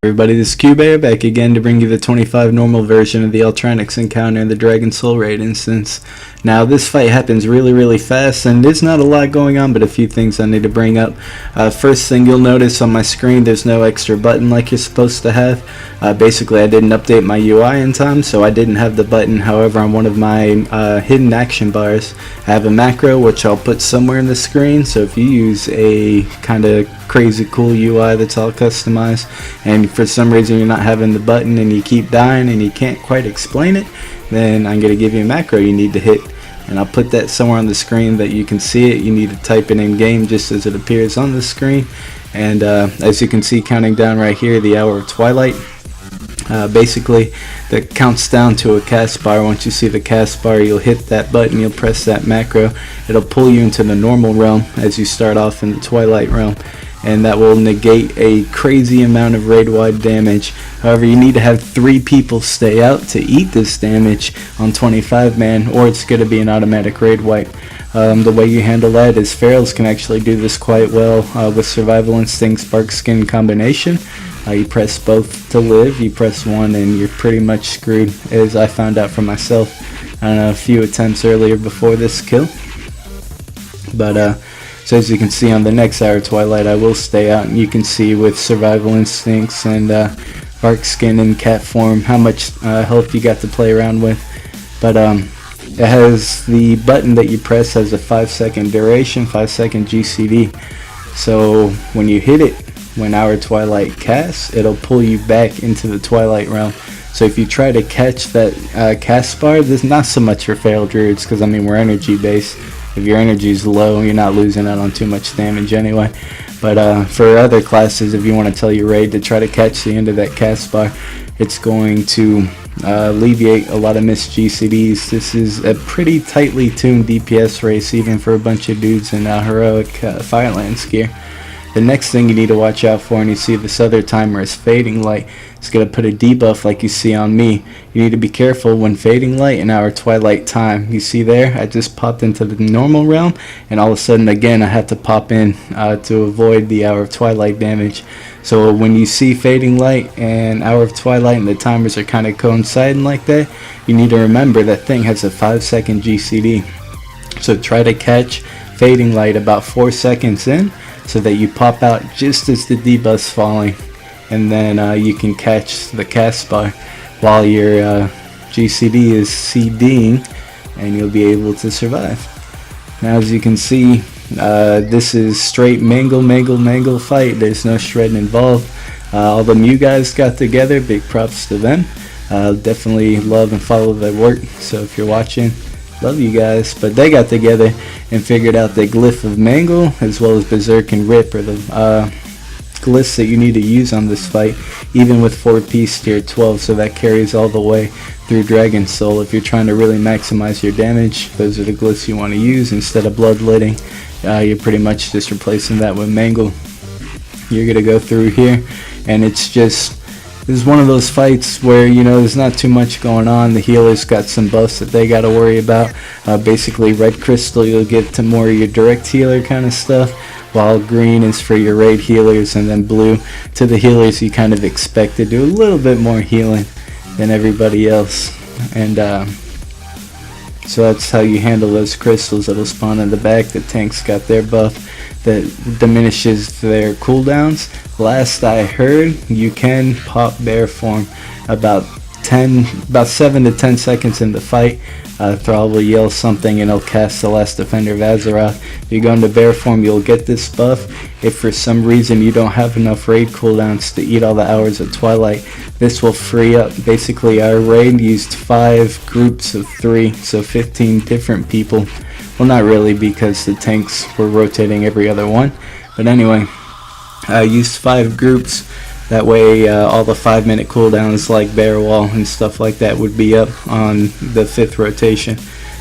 Everybody, this is Qbear back again to bring you the 25 normal version of the Ultraxion encounter in the Dragon Soul Raid instance. Now this fight happens really fast and there's not a lot going on, but a few things I need to bring up. First thing you'll notice on my screen, there's no extra button like you're supposed to have. Basically I didn't update my UI in time, so I didn't have the button. However, on one of my hidden action bars I have a macro which I'll put somewhere in the screen, so if you use a kind of crazy cool UI that's all customized and for some reason you're not having the button and you keep dying and you can't quite explain it, then I'm going to give you a macro you need to hit, and I'll put that somewhere on the screen that you can see it. You need to type it in game just as it appears on the screen, and as you can see counting down right here, the hour of twilight. Basically that counts down to a cast bar. Once you see the cast bar, you'll hit that button, you'll press that macro, it'll pull you into the normal realm as you start off in the twilight realm, and that will negate a crazy amount of raid wide damage. However, you need to have 3 people stay out to eat this damage on 25 man, or it's going to be an automatic raid wipe. The way you handle that is Ferals can actually do this quite well with Survival Instinct Spark Skin combination. You press both to live, you press one and you're pretty much screwed, as I found out for myself on a few attempts earlier before this kill. But so as you can see on the next hour Twilight, I will stay out, and you can see with Survival Instincts and Bark Skin and Cat Form how much health you got to play around with. But it has the button that you press has a 5-second duration, 5-second GCD. So when you hit it, when our Twilight casts, it'll pull you back into the Twilight realm. So if you try to catch that cast bar, there's not so much for Feral Druids, because I mean we're energy based. If your energy is low, you're not losing out on too much damage anyway. But for other classes, if you want to tell your raid to try to catch the end of that cast bar, it's going to alleviate a lot of missed GCDs. This is a pretty tightly tuned DPS race, even for a bunch of dudes in heroic Firelands gear. The next thing you need to watch out for, and you see this other timer, is Fading Light. It's going to put a debuff like you see on me. You need to be careful when Fading Light in our Twilight time. You see there, I just popped into the normal realm, and all of a sudden again I had to pop in to avoid the Hour of Twilight damage. So when you see Fading Light and Hour of Twilight and the timers are kind of coinciding like that, you need to remember that thing has a 5-second GCD. So try to catch Fading Light about 4 seconds in, so that you pop out just as the debuff's falling, and then you can catch the cast bar while your GCD is CDing, and you'll be able to survive. Now as you can see, this is straight mangle fight. There's no shredding involved. All the Mew guys got together, big props to them. Definitely love and follow their work, so if you're watching, love you guys. But they got together and figured out the glyph of Mangle as well as Berserk and Rip are the glyphs that you need to use on this fight, even with 4-piece tier 12, so that carries all the way through Dragon Soul. If you're trying to really maximize your damage, those are the glyphs you want to use instead of bloodletting. You're pretty much just replacing that with Mangle. You're gonna go through here, and it's just, this is one of those fights where, you know, there's not too much going on. The healers got some buffs that they got to worry about. Basically red crystal, you'll get to more of your direct healer kind of stuff, while green is for your raid healers, and then blue to the healers you kind of expect to do a little bit more healing than everybody else. And so that's how you handle those crystals that'll spawn in the back. The tanks got their buff that diminishes their cooldowns. Last I heard, you can pop bear form about 7 to 10 seconds in the fight. Thrall will yell something and it'll cast the Last Defender of Azeroth. If you go into bear form, you'll get this buff. If for some reason you don't have enough raid cooldowns to eat all the hours of Twilight, this will free up. Basically our raid used 5 groups of 3, so 15 different people. Well, not really, because the tanks were rotating every other one, but anyway, I used 5 groups. That way all the 5-minute cooldowns like Bear Wall and stuff like that would be up on the 5th rotation.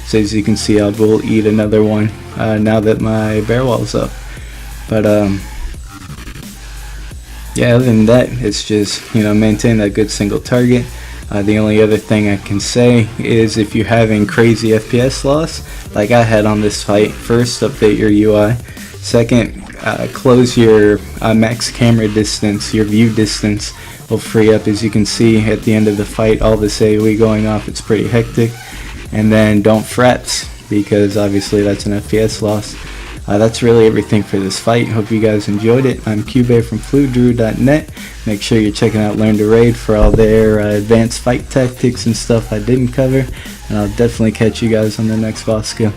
So as you can see, I will eat another one now that my Bear Wall's up. But yeah, other than that, it's just, you know, maintain that good single target. The only other thing I can say is if you're having crazy FPS loss like I had on this fight, first update your UI. Second, close your max camera distance. Your view distance will free up. As you can see at the end of the fight, all this AoE going off, it's pretty hectic. And then don't fraps, because obviously that's an FPS loss. That's really everything for this fight. Hope you guys enjoyed it. I'm Qbear from FluidDruid.net. Make sure you're checking out Learn to Raid for all their advanced fight tactics and stuff I didn't cover. And I'll definitely catch you guys on the next boss skill.